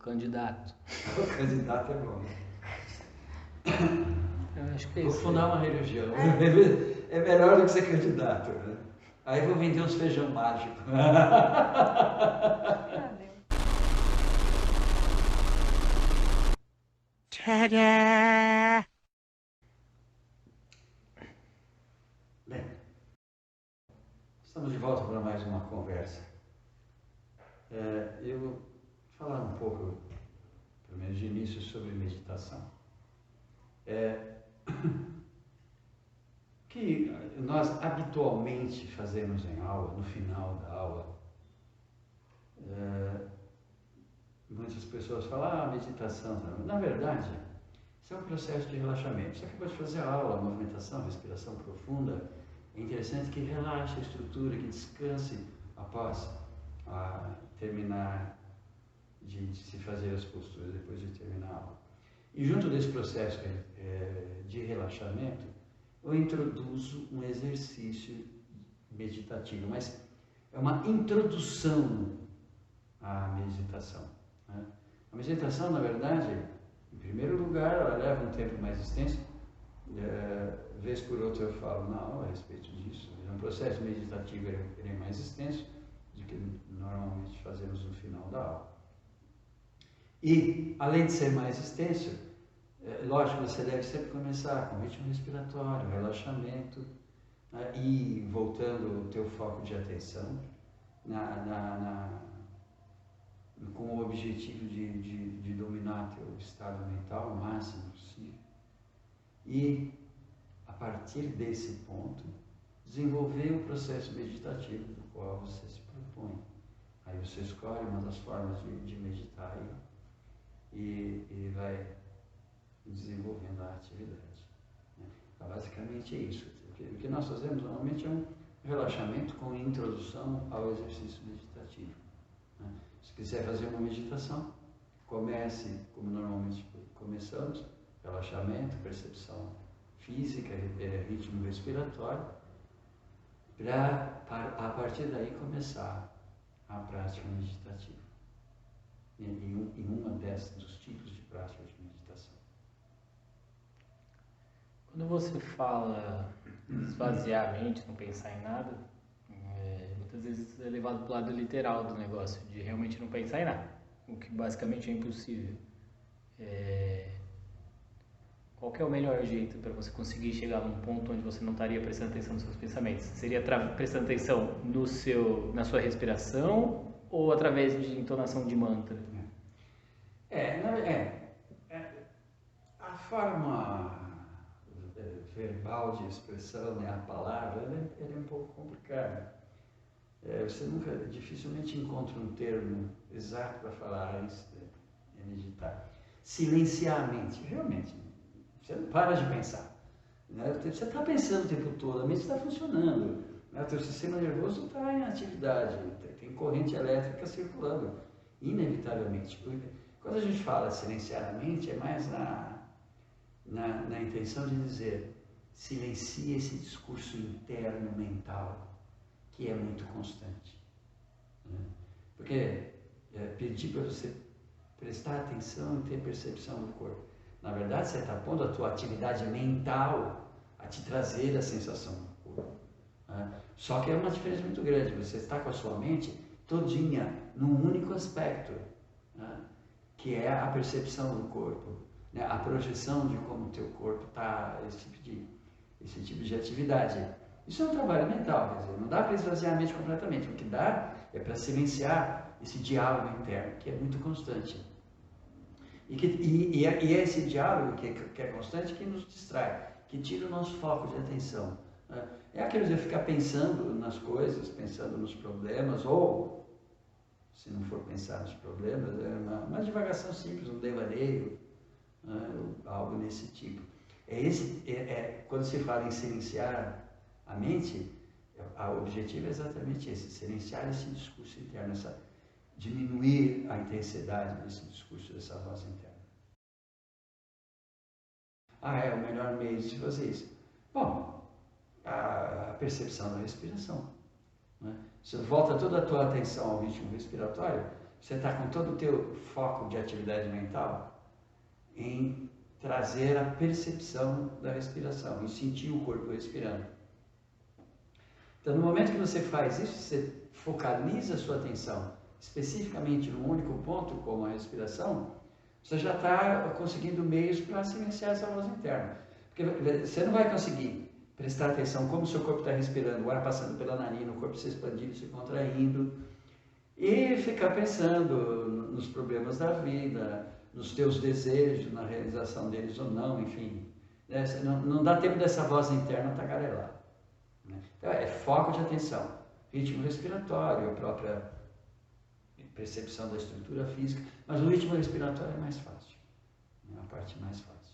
candidato. O candidato é bom. Eu acho que é Vou isso. fundar uma religião. É melhor do que ser candidato, né? Aí vou vender uns feijão mágico. Tadá! Bem, estamos de volta para mais uma conversa. Eu vou falar um pouco, pelo menos de início, sobre meditação. Que nós habitualmente fazemos em aula, no final da aula, muitas pessoas falam, meditação. Na verdade, isso é um processo de relaxamento. Você acabou de fazer a aula, movimentação, respiração profunda. É interessante que relaxe a estrutura, que descanse após terminar de se fazer as posturas, depois de terminar a aula. E junto desse processo de relaxamento, eu introduzo um exercício meditativo, mas é uma introdução à meditação. Né? A meditação, na verdade, em primeiro lugar, ela leva um tempo mais extenso. Vez por outra eu falo na aula a respeito disso. É um processo meditativo, ele é mais extenso do que normalmente fazemos no final da aula. E, além de ser mais extenso, lógico, você deve sempre começar com ritmo respiratório, relaxamento, né? E voltando o teu foco de atenção com o objetivo de dominar teu estado mental o máximo possível. E, a partir desse ponto, desenvolver o processo meditativo do qual você se propõe. Aí você escolhe uma das formas de meditar e vai desenvolvendo a atividade. Então, basicamente é isso. O que nós fazemos normalmente é um relaxamento com introdução ao exercício meditativo. Se quiser fazer uma meditação, comece como normalmente começamos, relaxamento, percepção física, ritmo respiratório, para a partir daí começar a prática meditativa. Em uma dos tipos de prática de meditação. Quando você fala esvaziar a mente, não pensar em nada, muitas vezes é levado para o lado literal do negócio, de realmente não pensar em nada, o que basicamente é impossível. Qual que é o melhor jeito para você conseguir chegar num ponto onde você não estaria prestando atenção nos seus pensamentos? Seria prestando atenção na sua respiração ou através de entonação de mantra? A forma verbal de expressão, né, a palavra, ela é um pouco complicada. Você dificilmente encontra um termo exato para falar isso, meditar. Silenciar a mente, realmente. Você não para de pensar. Né? Você está pensando o tempo todo, a mente está funcionando. Né? O teu sistema nervoso está em atividade, tem corrente elétrica circulando, inevitavelmente. Quando a gente fala silenciar a mente, é mais na intenção de dizer, silencia esse discurso interno mental, que é muito constante. Né? Porque pedir para você prestar atenção e ter percepção do corpo. Na verdade, você está pondo a tua atividade mental a te trazer a sensação do corpo. Né? Só que é uma diferença muito grande. Você está com a sua mente todinha num único aspecto, né? Que é a percepção do corpo, né? A projeção de como o teu corpo está, esse tipo de atividade. Isso é um trabalho mental, quer dizer, não dá para esvaziar a mente completamente. O que dá é para silenciar esse diálogo interno, que é muito constante. E é esse diálogo que é constante que nos distrai, que tira o nosso foco de atenção. Né? É aquilo de ficar pensando nas coisas, pensando nos problemas, ou, se não for pensar nos problemas, é uma divagação simples, um devaneio, né? Algo nesse tipo. Quando se fala em silenciar a mente, o objetivo é exatamente esse, silenciar esse discurso interno, diminuir a intensidade desse discurso, dessa voz interna. É o melhor meio de fazer isso. Bom, a percepção da respiração. Né? Você volta toda a tua atenção ao ritmo respiratório, você está com todo o teu foco de atividade mental em trazer a percepção da respiração, em sentir o corpo respirando. Então, no momento que você faz isso, você focaliza a sua atenção especificamente num único ponto, como a respiração, você já está conseguindo meios para silenciar essa voz interna. Porque você não vai conseguir prestar atenção como o seu corpo está respirando, o ar passando pela narina, o corpo se expandindo, se contraindo, e ficar pensando nos problemas da vida, nos teus desejos, na realização deles ou não, enfim. Né? Não dá tempo dessa voz interna tagarelar. Né? Então, é foco de atenção, ritmo respiratório, a própria percepção da estrutura física, mas o ritmo respiratório é mais fácil, é a parte mais fácil.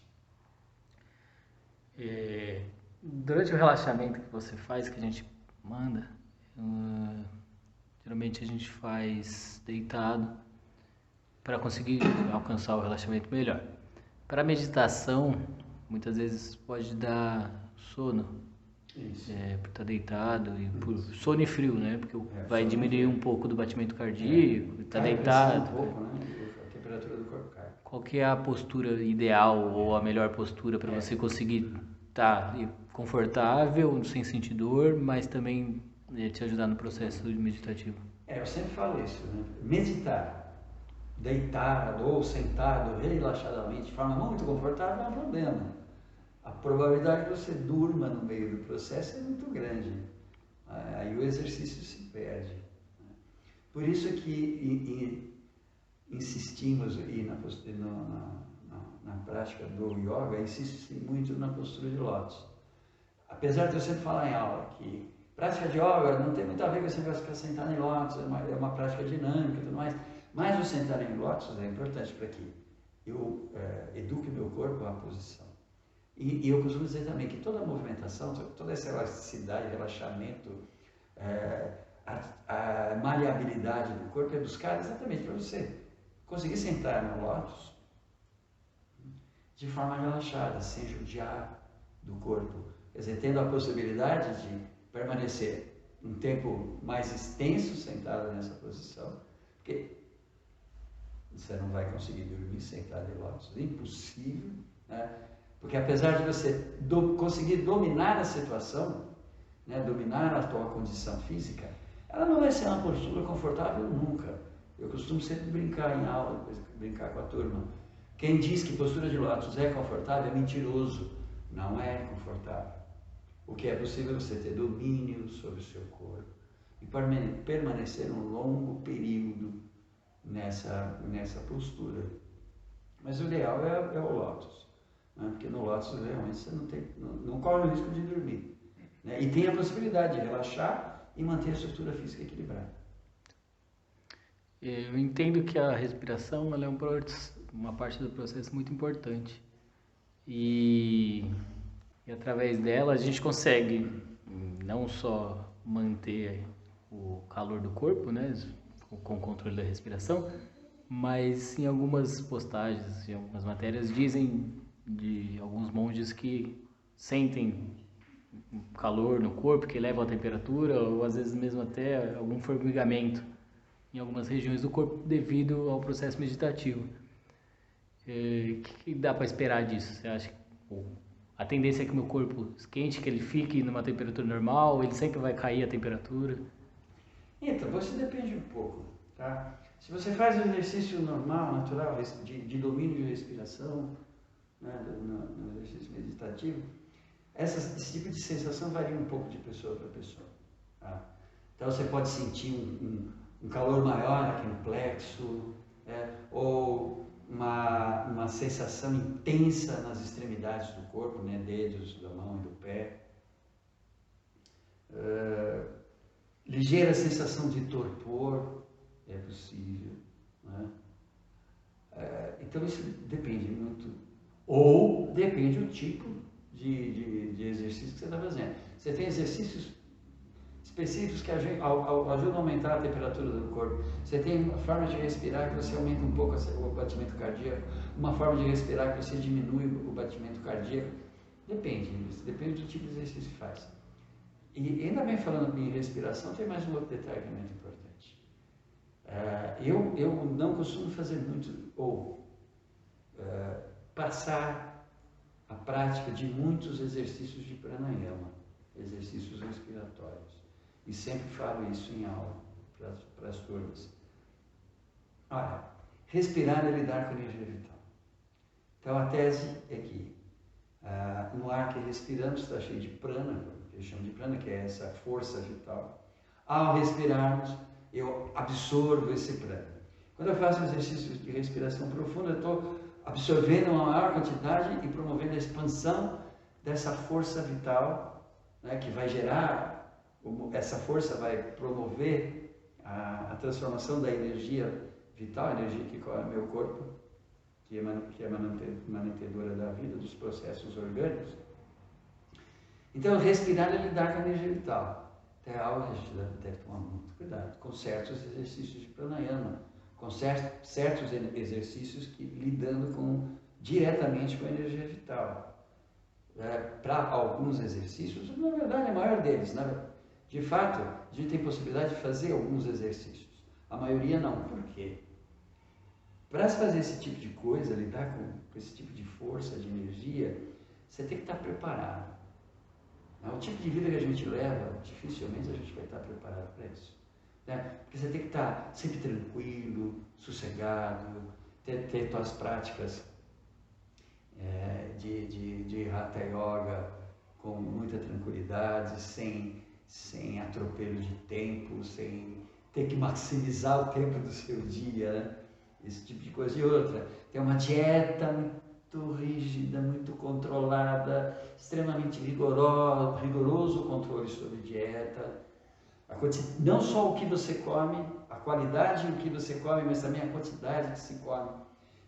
Durante o relaxamento que você faz, que a gente manda, geralmente a gente faz deitado para conseguir alcançar o relaxamento melhor. Para a meditação, muitas vezes pode dar sono. Isso. Por estar deitado e por sono e frio, né? Porque vai diminuir um pouco do batimento cardíaco, está deitado. Um pouco, né? A temperatura do corpo cai. Qual que é a postura ideal ou a melhor postura para você conseguir estar confortável, sem sentir dor, mas também te ajudar no processo meditativo? Eu sempre falo isso, né? Meditar, deitado ou sentado relaxadamente, de forma muito confortável, é um problema. A probabilidade de você durma no meio do processo é muito grande. Aí o exercício se perde. Por isso que insistimos aí na prática do yoga, insiste muito na postura de lótus. Apesar de eu sempre falar em aula que prática de yoga não tem muito a ver com você ficar sentado em lótus, é uma prática dinâmica e tudo mais, mas o sentar em lótus é importante para que eu eduque meu corpo à posição. E eu costumo dizer também que toda a movimentação, toda essa elasticidade, relaxamento, a maleabilidade do corpo é buscada exatamente para você conseguir sentar no lótus de forma relaxada, sem judiar do corpo. Quer dizer, tendo a possibilidade de permanecer um tempo mais extenso sentado nessa posição, porque você não vai conseguir dormir sentado em lótus, é impossível, né? Porque apesar de você conseguir dominar a situação, né, dominar a tua condição física, ela não vai ser uma postura confortável nunca. Eu costumo sempre brincar em aula, depois brincar com a turma. Quem diz que postura de lótus é confortável é mentiroso. Não é confortável. O que é possível é você ter domínio sobre o seu corpo e permanecer um longo período nessa postura. Mas o ideal é o lótus. Porque no lótus realmente você não corre o risco de dormir, né? E tem a possibilidade de relaxar e manter a estrutura física equilibrada. Eu entendo que a respiração ela é uma parte do processo muito importante e através dela a gente consegue não só manter o calor do corpo, né, com o controle da respiração, mas em algumas postagens, em algumas matérias dizem de alguns monges que sentem calor no corpo, que elevam a temperatura, ou às vezes mesmo até algum formigamento em algumas regiões do corpo devido ao processo meditativo. O que dá para esperar disso? Você acha que a tendência é que o meu corpo esquente, que ele fique numa temperatura normal, ele sempre vai cair a temperatura? Então, você depende um pouco, tá? Se você faz um exercício normal, natural, de domínio de respiração, né, no exercício meditativo, esse tipo de sensação varia um pouco de pessoa para pessoa. Tá? Então você pode sentir um calor maior aqui no plexo, ou uma sensação intensa nas extremidades do corpo, né, dedos da mão e do pé. Ligeira sensação de torpor é possível. Né? Então isso depende muito. Ou depende do tipo de exercício que você está fazendo. Você tem exercícios específicos que ajudam a aumentar a temperatura do corpo. Você tem formas de respirar que você aumenta um pouco o batimento cardíaco, uma forma de respirar que você diminui o batimento cardíaco. Depende do tipo de exercício que faz. E ainda bem falando em respiração, tem mais um outro detalhe que é muito importante. Eu não costumo fazer muito, ou passar a prática de muitos exercícios de pranayama, exercícios respiratórios. E sempre falo isso em aula, para as turmas. Olha, respirar é lidar com a energia vital. Então a tese é que no ar que respiramos está cheio de prana, que eu chamo de prana, que é essa força vital. Ao respirarmos, eu absorvo esse prana. Quando eu faço exercícios de respiração profunda, eu estou absorvendo uma maior quantidade e promovendo a expansão dessa força vital, né, que vai gerar, essa força vai promover a transformação da energia vital, a energia que corre no meu corpo, que é mantenedora da vida, dos processos orgânicos. Então, respirar é lidar com a energia vital. Então, é algo que a gente deve tomar muito cuidado, com certos exercícios de pranayama, com certos exercícios que lidando diretamente com a energia vital. Para alguns exercícios, na verdade, a maior deles, de fato, a gente tem possibilidade de fazer alguns exercícios. A maioria não. Por quê? Para se fazer esse tipo de coisa, lidar com esse tipo de força, de energia, você tem que estar preparado. O tipo de vida que a gente leva, dificilmente a gente vai estar preparado para isso. Porque você tem que estar sempre tranquilo, sossegado, ter suas práticas de Hatha Yoga com muita tranquilidade, sem atropelo de tempo, sem ter que maximizar o tempo do seu dia, né? Esse tipo de coisa. E outra, tem uma dieta muito rígida, muito controlada, extremamente rigoroso o controle sobre dieta. Não só o que você come, a qualidade em que você come, mas também a quantidade que se come.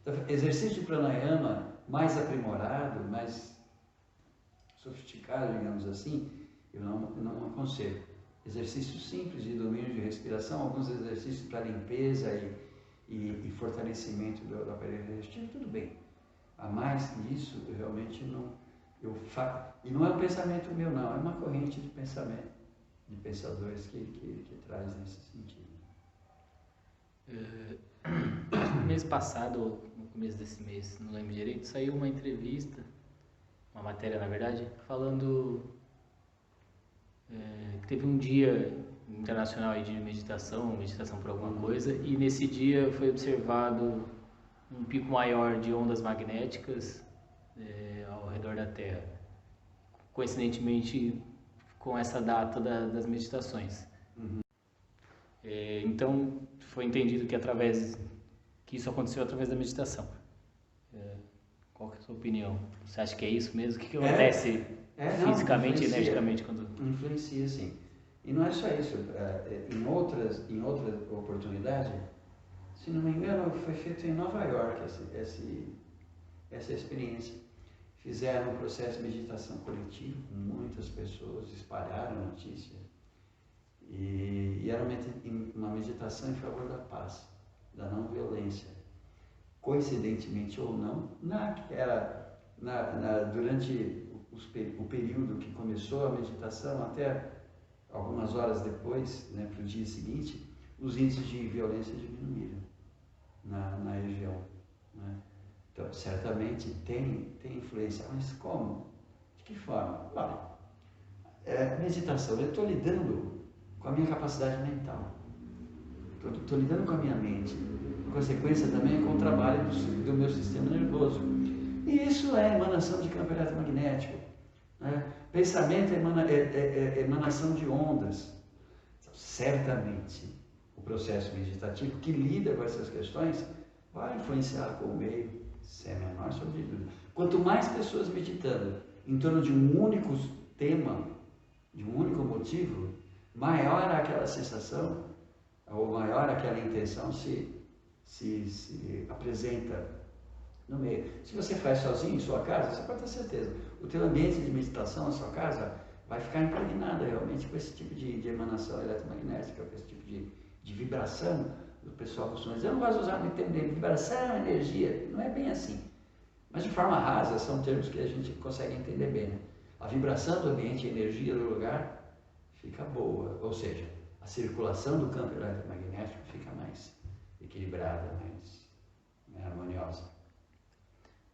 Então, exercício de pranayama mais aprimorado, mais sofisticado, digamos assim, eu não aconselho. Exercícios simples de domínio de respiração, alguns exercícios para limpeza e fortalecimento do aparelho digestivo, tudo bem. A mais disso, eu realmente não... E não é um pensamento meu, não, é uma corrente de pensamento, de pensadores que traz nesse sentido. No mês passado, no começo desse mês, não lembro direito, saiu uma entrevista, uma matéria na verdade, falando que teve um dia internacional de meditação por alguma coisa, e nesse dia foi observado um pico maior de ondas magnéticas ao redor da Terra, coincidentemente com essa data das meditações. Então foi entendido que isso aconteceu através da meditação. Qual que é a sua opinião? Você acha que é isso mesmo? O que acontece fisicamente e energicamente quando... Influencia, sim. E não é só isso. Em outra oportunidade, se não me engano, foi feito em Nova York essa experiência. Fizeram um processo de meditação coletiva, muitas pessoas espalharam a notícia. E era uma meditação em favor da paz, da não violência. Coincidentemente ou não, durante o período que começou a meditação até algumas horas depois, para o dia seguinte, os índices de violência diminuíram na região. Né? Então, certamente tem influência, mas como? De que forma? Olha, meditação, eu estou lidando com a minha capacidade mental, estou lidando com a minha mente, em consequência também com o trabalho do meu sistema nervoso. E isso é emanação de campo eletromagnético. Né? Pensamento é emanação de ondas. Então, certamente, o processo meditativo que lida com essas questões vai influenciar com o meio, sem a menor sombra de dúvida. Quanto mais pessoas meditando em torno de um único tema, de um único motivo, maior aquela sensação, ou maior aquela intenção se apresenta no meio. Se você faz sozinho em sua casa, você pode ter certeza, o teu ambiente de meditação, a sua casa, vai ficar impregnada realmente com esse tipo de emanação eletromagnética, com esse tipo de vibração. O pessoal costuma dizer, eu não gosto de usar muito termo de vibração, energia. Não é bem assim. Mas de forma rasa, são termos que a gente consegue entender bem. Né? A vibração do ambiente, a energia do lugar, fica boa. Ou seja, a circulação do campo eletromagnético fica mais equilibrada, mais harmoniosa.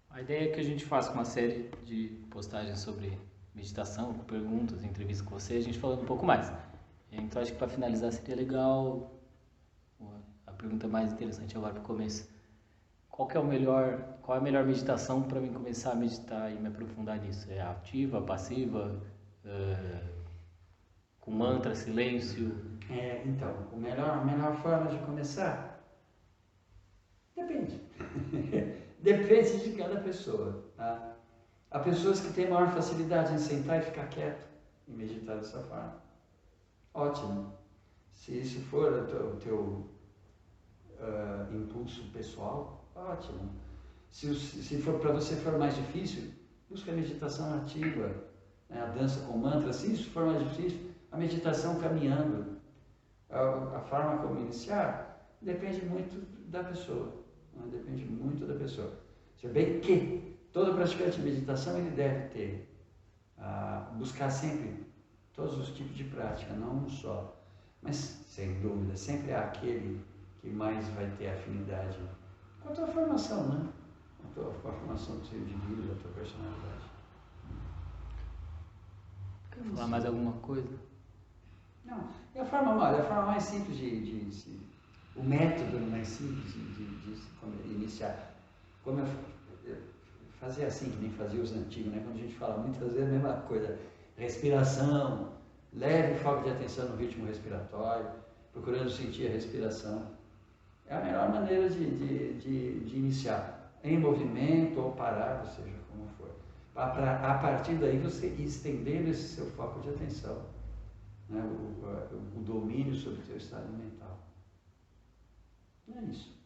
A ideia é que a gente faça uma série de postagens sobre meditação, com perguntas, entrevistas com você, a gente falando um pouco mais. Então acho que para finalizar seria legal, a pergunta mais interessante agora para o começo. Qual é a melhor meditação para mim começar a meditar e me aprofundar nisso? É ativa, passiva, com mantra, silêncio? Então, a melhor forma de começar depende. Depende de cada pessoa. Tá? Há pessoas que têm maior facilidade em sentar e ficar quieto e meditar dessa forma. Ótimo. Se isso for o teu impulso pessoal, ótimo. Se for para você for mais difícil, busca a meditação ativa, né? A dança com mantra. Se isso for mais difícil, a meditação caminhando. A forma como iniciar depende muito da pessoa. Né? Depende muito da pessoa. Se bem que todo praticante de meditação ele deve ter, buscar sempre todos os tipos de prática, não um só. Mas, sem dúvida, sempre há aquele que mais vai ter afinidade com a tua formação, né? Com a formação do seu indivíduo, da tua personalidade. Quer falar mais alguma coisa? Não. E a forma mais simples o método mais simples de iniciar. Como eu fazer assim, que nem fazia os antigos, né? Quando a gente fala muitas vezes a mesma coisa. Respiração, leve o foco de atenção no ritmo respiratório, procurando sentir a respiração. É a melhor maneira de iniciar, em movimento ou parado, seja como for. A partir daí você ir estendendo esse seu foco de atenção, né? O domínio sobre o teu estado mental. É isso.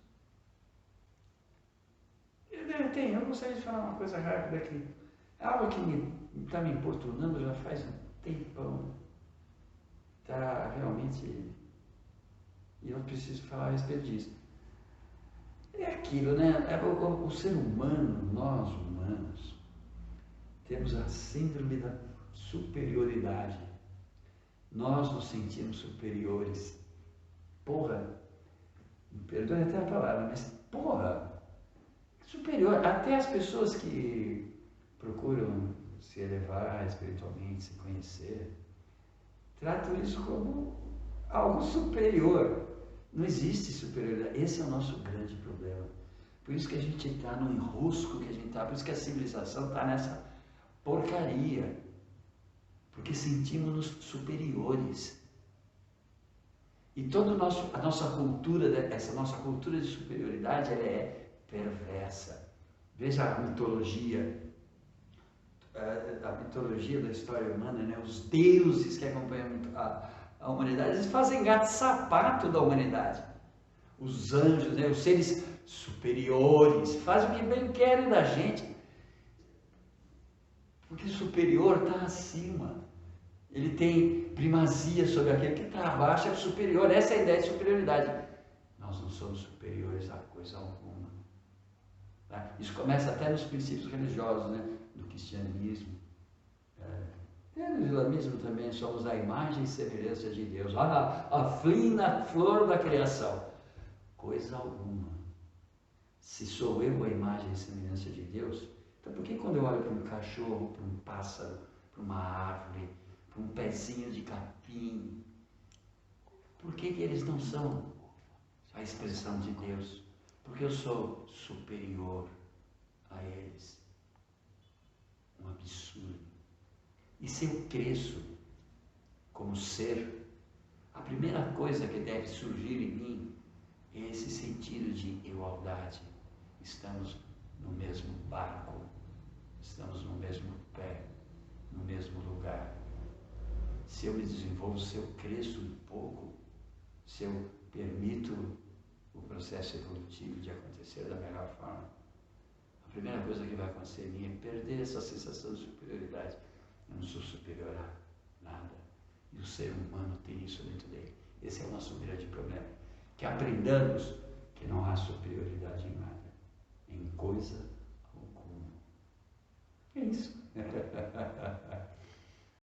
Eu gostaria de falar uma coisa rápida aqui. Algo que está me importunando já faz um tempão. Está realmente... E eu preciso falar a respeito disso. É aquilo, né? O ser humano, nós humanos, temos a síndrome da superioridade. Nós nos sentimos superiores. Porra, me perdoe até a palavra, mas porra, superior. Até as pessoas que procuram se elevar espiritualmente, se conhecer, tratam isso como algo superior. Não existe superioridade. Esse é o nosso grande problema. Por isso que a gente está no enrosco que a gente está, por isso que a civilização está nessa porcaria. Porque sentimos-nos superiores. E toda a nossa cultura, essa nossa cultura de superioridade, ela é perversa. Veja a mitologia da história humana, né? Os deuses que acompanham a humanidade, eles fazem gato-sapato da humanidade. Os anjos, né? Os seres superiores, fazem o que bem querem da gente. Porque o superior está acima. Ele tem primazia sobre aquele que está abaixo, é superior. Essa é a ideia de superioridade. Nós não somos superiores a coisa alguma. Tá? Isso começa até nos princípios religiosos, né? Do cristianismo. No islamismo também somos a imagem e semelhança de Deus. Olha a fina flor da criação. Coisa alguma. Se sou eu a imagem e semelhança de Deus, então por que quando eu olho para um cachorro, para um pássaro, para uma árvore, para um pezinho de capim, por que eles não são a expressão de Deus? Porque eu sou superior a eles. Um absurdo. E se eu cresço como ser, a primeira coisa que deve surgir em mim é esse sentido de igualdade. Estamos no mesmo barco, estamos no mesmo pé, no mesmo lugar. Se eu me desenvolvo, se eu cresço um pouco, se eu permito o processo evolutivo de acontecer da melhor forma, a primeira coisa que vai acontecer em mim é perder essa sensação de superioridade. Eu não sou superior a nada. E o ser humano tem isso dentro dele. Esse é o nosso grande problema. Que aprendamos que não há superioridade em nada, em coisa alguma. É isso.